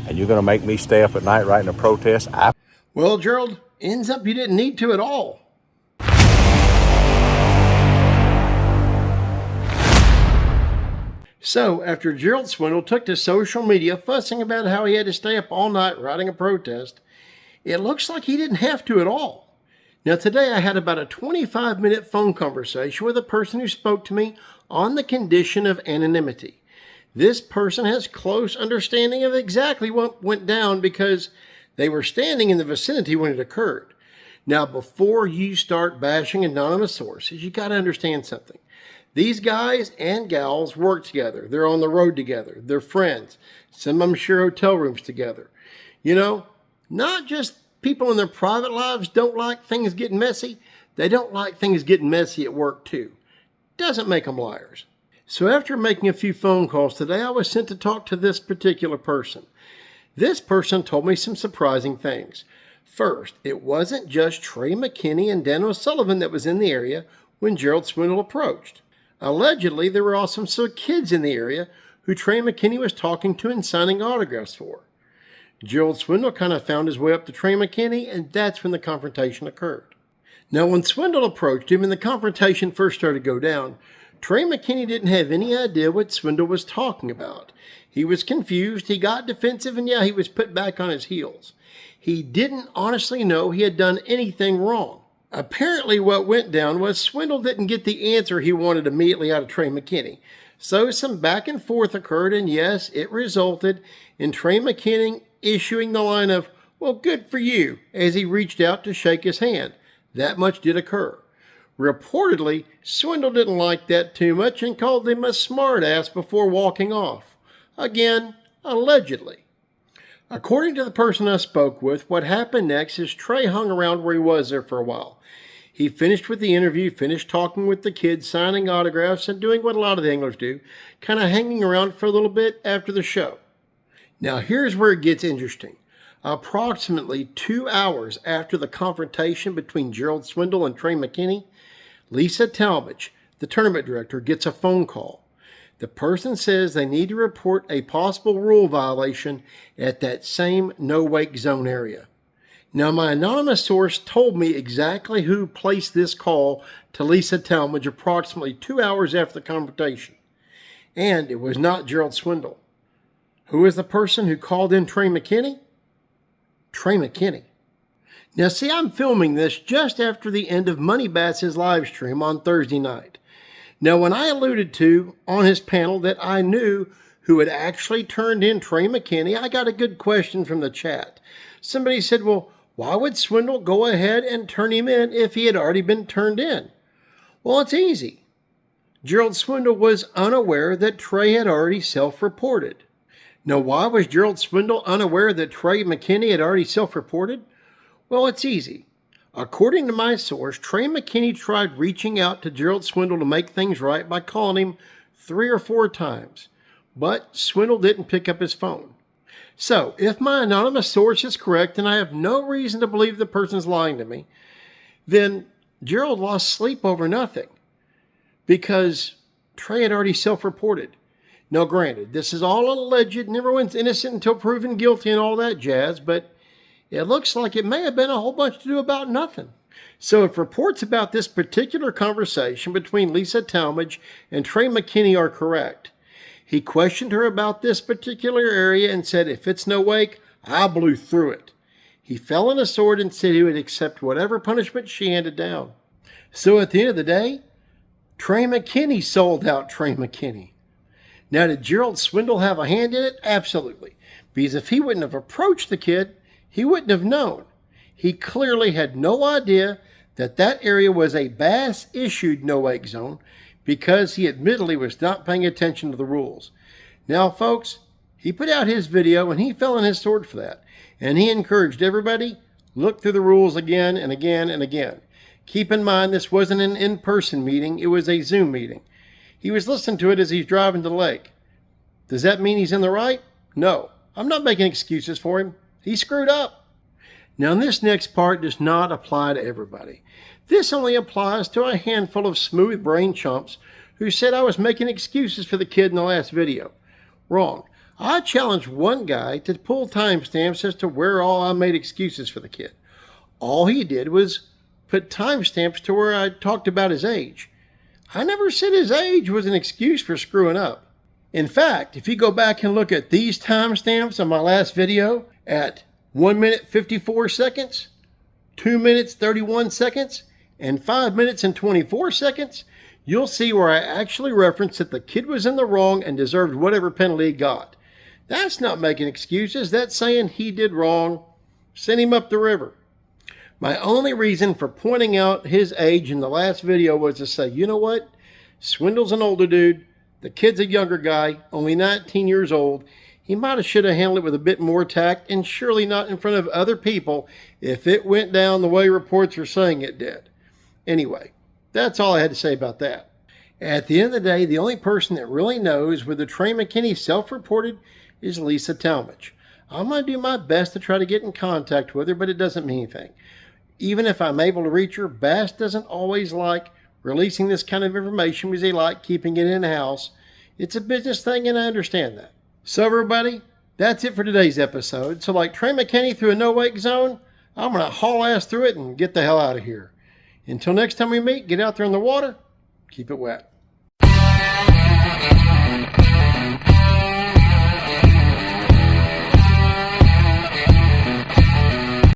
and you're going to make me stay up at night writing a protest? Well, Gerald, ends up you didn't need to at all. So, after Gerald Swindle took to social media fussing about how he had to stay up all night writing a protest, it looks like he didn't have to at all. Now, today I had about a 25-minute phone conversation with a person who spoke to me on the condition of anonymity. This person has close understanding of exactly what went down because they were standing in the vicinity when it occurred. Now, before you start bashing anonymous sources, you got to understand something. These guys and gals work together. They're on the road together. They're friends. Some of them share hotel rooms together. You know, not just people in their private lives don't like things getting messy. They don't like things getting messy at work too. Doesn't make them liars. So after making a few phone calls today, I was sent to talk to this particular person. This person told me some surprising things. First, it wasn't just Trey McKinney and Dan O'Sullivan that was in the area when Gerald Swindle approached. Allegedly, there were also some kids in the area who Trey McKinney was talking to and signing autographs for. Gerald Swindle kind of found his way up to Trey McKinney, and that's when the confrontation occurred. Now, when Swindle approached him and the confrontation first started to go down, Trey McKinney didn't have any idea what Swindle was talking about. He was confused, he got defensive, and he was put back on his heels. He didn't honestly know he had done anything wrong. Apparently what went down was Swindle didn't get the answer he wanted immediately out of Trey McKinney. So some back and forth occurred, and yes, it resulted in Trey McKinney issuing the line of, "Well, good for you," as he reached out to shake his hand. That much did occur. Reportedly, Swindle didn't like that too much and called him a smartass before walking off. Again, allegedly. According to the person I spoke with, what happened next is Trey hung around where he was there for a while. He finished with the interview, finished talking with the kids, signing autographs, and doing what a lot of the anglers do, kind of hanging around for a little bit after the show. Now here's where it gets interesting. Approximately 2 hours after the confrontation between Gerald Swindle and Trey McKinney, Lisa Talmadge, the tournament director, gets a phone call. The person says they need to report a possible rule violation at that same no-wake zone area. Now, my anonymous source told me exactly who placed this call to Lisa Talmadge approximately 2 hours after the confrontation. And it was not Gerald Swindle. Who is the person who called in Trey McKinney? Trey McKinney. Now, see, I'm filming this just after the end of Money Bass's live stream on Thursday night. Now, when I alluded to on his panel that I knew who had actually turned in Trey McKinney, I got a good question from the chat. Somebody said, well, why would Swindle go ahead and turn him in if he had already been turned in? Well, it's easy. Gerald Swindle was unaware that Trey had already self-reported. Now, why was Gerald Swindle unaware that Trey McKinney had already self-reported? Well, it's easy. According to my source, Trey McKinney tried reaching out to Gerald Swindle to make things right by calling him 3 or 4 times, but Swindle didn't pick up his phone. So, if my anonymous source is correct, and I have no reason to believe the person's lying to me, then Gerald lost sleep over nothing because Trey had already self-reported. Now, granted, this is all alleged and everyone's innocent until proven guilty and all that jazz, but it looks like it may have been a whole bunch to do about nothing. So if reports about this particular conversation between Lisa Talmadge and Trey McKinney are correct, he questioned her about this particular area and said, if it's no wake, I blew through it. He fell on a sword and said he would accept whatever punishment she handed down. So at the end of the day, Trey McKinney sold out Trey McKinney. Now, did Gerald Swindle have a hand in it? Absolutely. Because if he wouldn't have approached the kid, he wouldn't have known. He clearly had no idea that that area was a bass-issued no-wake zone because he admittedly was not paying attention to the rules. Now, folks, he put out his video and he fell on his sword for that. And he encouraged everybody, look through the rules again and again and again. Keep in mind, this wasn't an in-person meeting, it was a Zoom meeting. He was listening to it as he's driving to the lake. Does that mean he's in the right? No. I'm not making excuses for him. He screwed up. Now, this next part does not apply to everybody. This only applies to a handful of smooth-brained chumps who said I was making excuses for the kid in the last video. Wrong. I challenged one guy to pull timestamps as to where all I made excuses for the kid. All he did was put timestamps to where I talked about his age. I never said his age was an excuse for screwing up. In fact, if you go back and look at these timestamps on my last video at 1 minute 54 seconds, 2 minutes 31 seconds, and 5 minutes and 24 seconds, you'll see where I actually referenced that the kid was in the wrong and deserved whatever penalty he got. That's not making excuses. That's saying he did wrong. Send him up the river. My only reason for pointing out his age in the last video was to say, you know what? Swindle's an older dude. The kid's a younger guy, only 19 years old. He might have should have handled it with a bit more tact, and surely not in front of other people if it went down the way reports are saying it did. Anyway, that's all I had to say about that. At the end of the day, the only person that really knows whether Trey McKinney self-reported is Lisa Talmadge. I'm going to do my best to try to get in contact with her, but it doesn't mean anything. Even if I'm able to reach her, Bass doesn't always like releasing this kind of information because they like keeping it in-house. It's a business thing, and I understand that. So everybody, that's it for today's episode. So like Trey McKinney through a no-wake zone, I'm going to haul ass through it and get the hell out of here. Until next time we meet, get out there in the water, keep it wet.